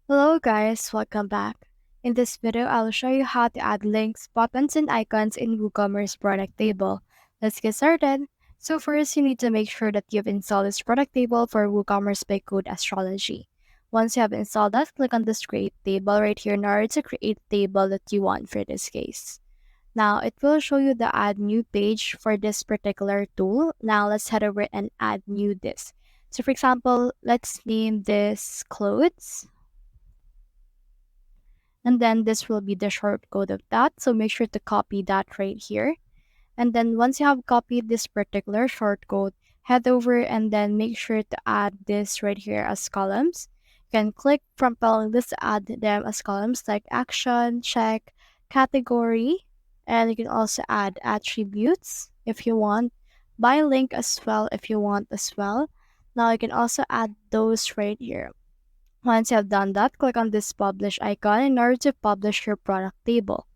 Hello guys, welcome back. In this video, I'll show you how to add links, buttons, and icons in WooCommerce product table. Let's get started. So first, you need to make sure that you've installed this product table for WooCommerce by Code Astrology. Once you have installed that, click on this create table right here in order to create the table that you want for this case. Now, it will show you the add new page for this particular tool. Now, let's head over and add new this. So for example, let's name this clothes. And then this will be the short code of that. So make sure to copy that right here. And then once you have copied this particular short code, head over and then make sure to add this right here as columns. You can click from following this to add them as columns like action, check, category, and you can also add attributes if you want, by link as well if you want as well. Now you can also add those right here. Once you have done that, click on this publish icon in order to publish your product table.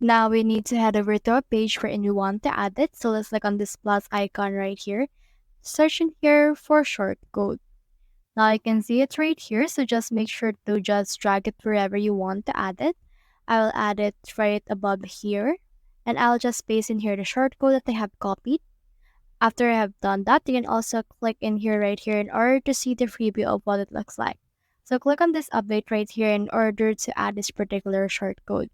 Now we need to head over to a page wherein we want to add it. So let's click on this plus icon right here. Search in here for short code. Now you can see it right here. So just make sure to just drag it wherever you want to add it. I will add it right above here. And I'll just paste in here the short code that I have copied. After I have done that, you can also click in here right here in order to see the preview of what it looks like. So click on this update right here in order to add this particular short code.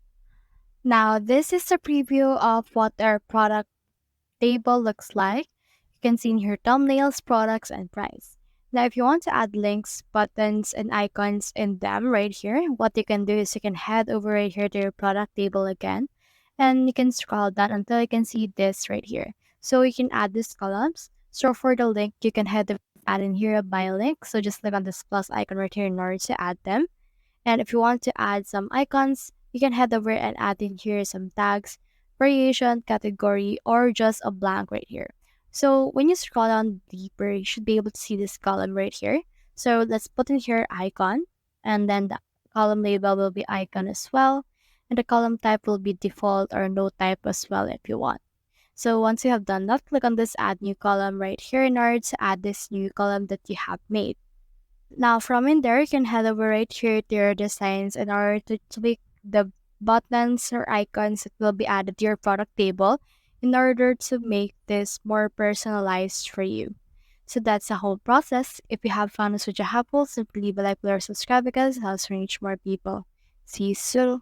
Now, this is a preview of what our product table looks like. You can see in here thumbnails, products, and price. Now, if you want to add links, buttons, and icons in them right here, what you can do is you can head over right here to your product table again, and you can scroll down until you can see this right here. So you can add these columns. So for the link, you can head over add in here a buy link. So just click on this plus icon right here in order to add them. And if you want to add some icons, you can head over and add in here some tags, variation, category, or just a blank right here. So when you scroll down deeper, you should be able to see this column right here. So let's put in here icon, and then the column label will be icon as well. And the column type will be default or no type as well if you want. So once you have done that, click on this add new column right here in order to add this new column that you have made. Now from in there, you can head over right here to your designs in order to tweak the buttons or icons that will be added to your product table in order to make this more personalized for you. So that's the whole process. If you have found this video helpful, simply leave a like or subscribe because it helps reach more people. See you soon.